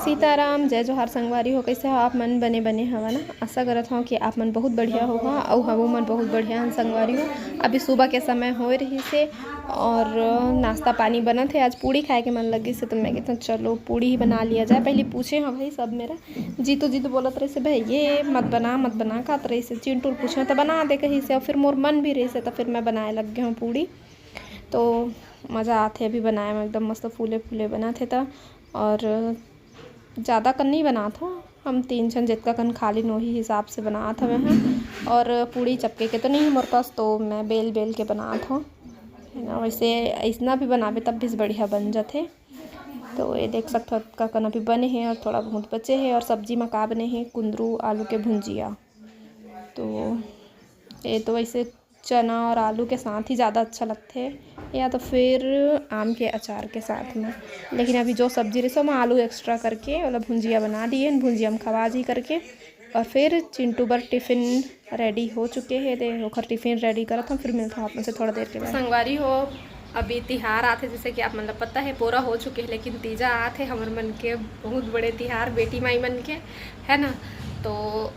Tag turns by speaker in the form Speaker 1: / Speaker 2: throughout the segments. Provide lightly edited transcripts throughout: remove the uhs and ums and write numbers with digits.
Speaker 1: सीताराम, जय जोहार संगवारी हो। कैसे हो आप मन? बने हवा ना। आशा करत हूँ कि आप मन बहुत बढ़िया होगा और हमू मन बहुत बढ़िया हन संगवारी हो। अभी सुबह के समय हो रही से और नाश्ता पानी बना थे। आज पूड़ी खाए के मन लगी से तो मैं कहता चलो पूड़ी ही बना लिया जाए। पहले पूछे हाँ भाई सब मेरा जीतो बोलत रहे से भाई ये मत बना खात रही से। चिंटू पूछे तो बना दे कहीं से और फिर मोर मन भी रही से तो फिर मैं बनाए लग गया हूँ पूड़ी। तो मज़ा आते अभी बनाए में एकदम मस्त फूले फूले बना थे तो और ज़्यादा कन नहीं बना था। हम 3 जन जितना कन खाली वही हिसाब से बना था मैं। और पूड़ी चपके के तो नहीं हमारे पास तो मैं बेल के बना था है ना। वैसे ऐसा भी बनावे तब भी बढ़िया बन जाते। तो ये देख सकते हो का कन अभी बने हैं और थोड़ा बहुत बचे हैं। और सब्जी में का बने हैं कुंदरू आलू के भुंजिया। तो ये तो वैसे चना और आलू के साथ ही ज़्यादा अच्छा लगते हैं या तो फिर आम के अचार के साथ में। लेकिन अभी जो सब्जी रही सो मैं आलू एक्स्ट्रा करके वाला भुंजिया बना दिए। भुंजिया हम खवा जी करके और फिर चिंटू बर टिफ़िन रेडी हो चुके हैं। दे ओखर टिफ़िन रेडी करत हम फिर मिलता हूँ आप से थोड़ा देर के बाद। संगवारी हो अभी तिहार आते जैसे कि आप मतलब पता है पूरा हो चुके हैं। लेकिन तीजा आते हमारे मन के बहुत बड़े तिहार बेटी माई मन के है ना। तो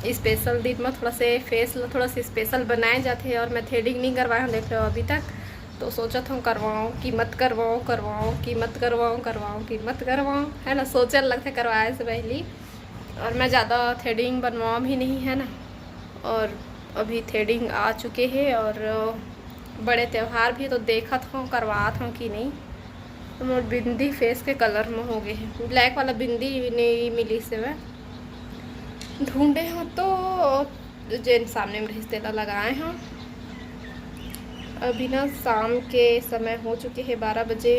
Speaker 1: स्पेशल दिन में थोड़ा से फेस थोड़ा सा स्पेशल बनाए जाते हैं। और मैं थ्रेडिंग नहीं करवाया हूँ देख लो अभी तक। तो सोचत हूँ करवाऊँ कि मत करवाऊँ कि मत करवाऊँ है ना। सोचे लगते करवाए से पहले। और मैं ज़्यादा थ्रेडिंग बनवाऊँ भी नहीं है ना। और अभी थ्रेडिंग आ चुके हैं और बड़े त्यौहार भी तो देखत हूँ करवात हूँ कि नहीं। तो मोर बिंदी फेस के कलर में हो गए हैं। ब्लैक वाला बिंदी नहीं मिली से मैं ढूंढे हो तो जेन सामने में रिश्तेदार लगाए हैं। अभी ना शाम के समय हो चुके हैं 12 बजे।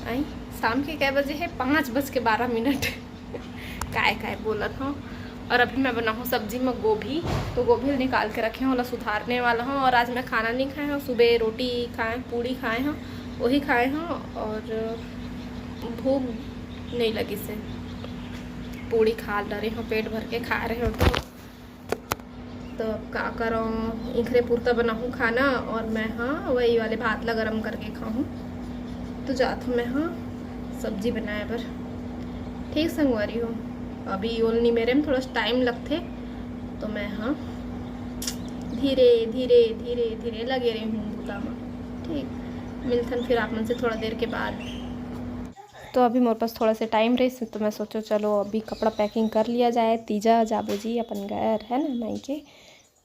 Speaker 1: आई शाम के क्या बजे है 5:12 काय बोलत हूँ। और अभी मैं बनाऊँ सब्जी में गोभी। तो गोभी निकाल के रखे हूँ सुधारने वाला हूँ। और आज मैं खाना नहीं खाए हूँ। सुबह रोटी खाए पूड़ी खाए हैं वही खाए हैं और भूख नहीं लगी से पूड़ी खा रहे हो पेट भर के खा रहे हो। तो अब का करूँ इखरे पुरता बनाऊँ खाना और मैं हाँ वही वाले भात ला गरम करके खाऊँ। तो जात हूँ मैं हाँ सब्जी बनाए बर। ठीक संगवारी हो अभी ओलनी मेरे में थोड़ा टाइम लगते। तो मैं हाँ धीरे लगे रही हूँ बूता में। ठीक मिलथन फिर आप मन से थोड़ा देर के बाद। तो अभी मेरे पास थोड़ा सा टाइम रही तो मैं सोचो चलो अभी कपड़ा पैकिंग कर लिया जाए। तीजा जाबो जी अपन घर है ना माई के।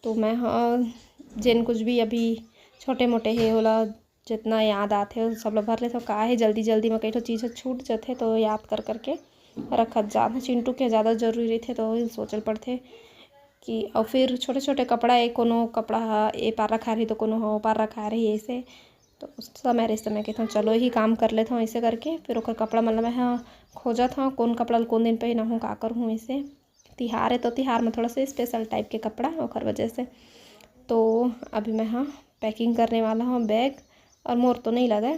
Speaker 1: तो मैं हाँ जिन कुछ भी अभी छोटे मोटे है होला जितना याद आते सब लोग भर ले। तो का है जल्दी में कई तो चीज़ छूट जाते तो याद करके रखत जाते। चिंटू के ज़्यादा जरूरी थे तो सोचल पड़ते कि और फिर छोटे छोटे कपड़ा एक कोनो कपड़ा ए पार रखा रही तो कोनो हो पार रखा रही ऐसे। तो उस समय कहता हूँ चलो ही काम कर लेता हूँ ऐसे करके। फिर ओकर कपड़ा मतलब मैं हाँ खोजत हूँ कौन कपड़ा कौन दिन पहना हूँ का कर हूँ ऐसे। तिहार है तो तिहार में थोड़ा सा स्पेशल टाइप के कपड़ा ओकर वजह से। तो अभी मैं हाँ पैकिंग करने वाला हूँ बैग। और मोर तो नहीं लगा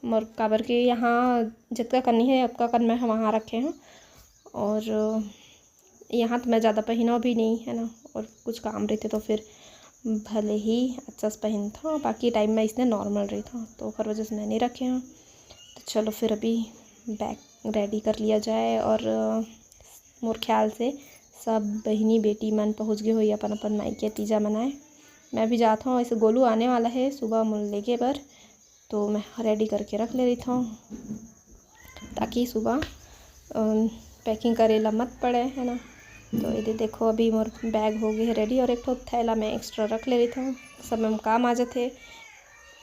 Speaker 1: मोर काबर के यहाँ जितना करनी है उतना कर मैं वहाँ रखे हैं। और यहाँ तो मैं ज़्यादा पहना भी नहीं है ना। और कुछ काम रहते तो फिर भले ही अच्छा से पहन था बाकी टाइम में इसने नॉर्मल रही था तो हर वजह से मैंने रखे हैं। तो चलो फिर अभी बैग रेडी कर लिया जाए। और मोर ख्याल से सब बहनी बेटी मन पहुँच गए हुई अपन मायके तीजा मनाए। मैं भी जाता हूँ ऐसे गोलू आने वाला है सुबह मुल लेके पर। तो मैं रेडी करके रख ले रही था ताकि सुबह पैकिंग करेला मत पड़े है ना। तो ये देखो अभी मोर बैग हो गए है रेडी। और एक तो थैला में एक्स्ट्रा रख ले रही था सब में काम आ जाते।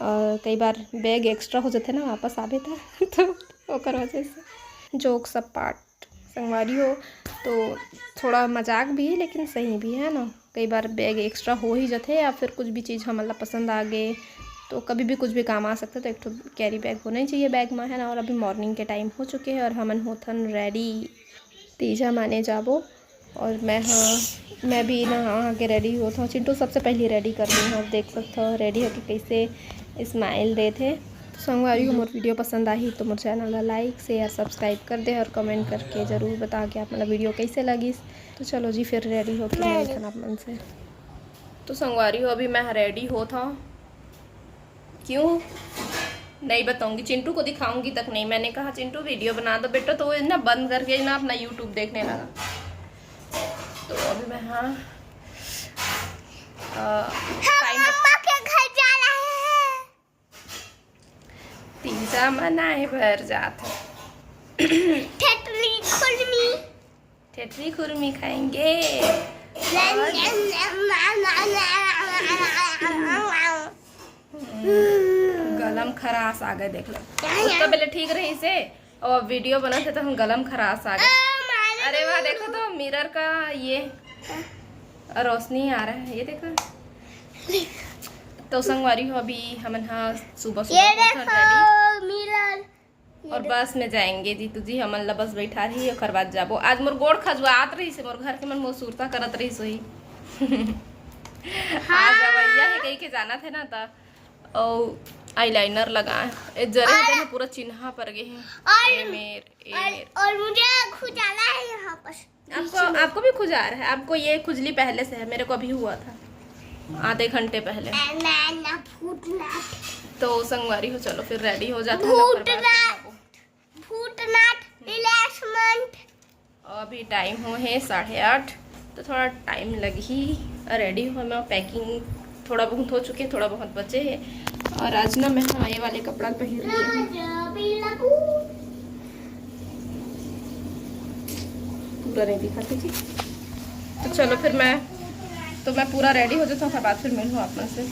Speaker 1: और कई बार बैग एक्स्ट्रा हो जाते ना वापस आवे था तो ओकर वजह से जोक सब पार्ट संगवारी हो। तो थोड़ा मजाक भी है लेकिन सही भी है ना। कई बार बैग एक्स्ट्रा हो ही जाते या फिर कुछ भी चीज़ हमारा पसंद आ गए तो कभी भी कुछ भी काम आ सकता है। तो एक तो कैरी बैग होना ही चाहिए बैग में है ना। और अभी मॉर्निंग के टाइम हो चुके हैं और हमन होथन रेडी तीजा माने जाबो। और मैं भी ना आके रेडी होता हूँ। चिंटू सबसे पहले रेडी कर दी हूँ देख सकते हो रेडी होके कैसे स्माइल दे थे। तो संगवारी हो मोर वीडियो पसंद आई तो मोर चैनल ला लाइक शेयर सब्सक्राइब कर दे और कमेंट करके ज़रूर बता के आप मतलब वीडियो कैसे लगी। तो चलो जी फिर रेडी होके मिलते आप मन से। तो संगवारी हो अभी मैं रेडी होता हूँ क्यों नहीं बताऊंगी, चिंटू को दिखाऊंगी तक नहीं। मैंने कहा चिंटू वीडियो बना दो बेटा, तो वो ना बंद करके ना अपना यूट्यूब देखने लगा। तो अभी मैं मम्मा के घर जा रहे हैं, पिज्जा मनाए भर जाते ठेठरी खुरमी खाएंगे। गलम खरास आ गए, देख लो। उसका पहले ठीक रही से, और वीडियो बनाते तो हम गलम खरास आ गए। अरे वाह, देखो तो मिरर का ये रोशनी आ रहा है, ये देखो। तो संगवारी हो अभी हम सुबह मिरर और बस में जाएंगे जीतू जी। हमन ला बस बैठा रही और बाद जाबो। आज मोर गोड़ खजुआत रही से, मोर घर के मन मोर सुरता करत रही सोई। आज रवैया है कहीं के जाना थे ना, था और आईलाइनर लगाए जरे पूरा चिन्हा पर गए हैं। और मुझे खुजाला है यहाँ पर। आपको भी खुजा रहा है? आपको ये खुजली पहले से है, मेरे को अभी हुआ था आधे घंटे पहले। तो संगवारी हो, चलो फिर रेडी हो जाते हैं। अभी टाइम हो है 8:30, तो थोड़ा टाइम लगी रेडी हो। मैं पैकिंग थोड़ा बहुत हो चुके, थोड़ा बहुत बचे है। और आज ना मैं ये वाले कपड़ा पहन रही हूँ, पूरा नहीं दिखाती थी। तो चलो फिर मैं पूरा रेडी हो जाता हूँ, बाद फिर मिलूँ आप से।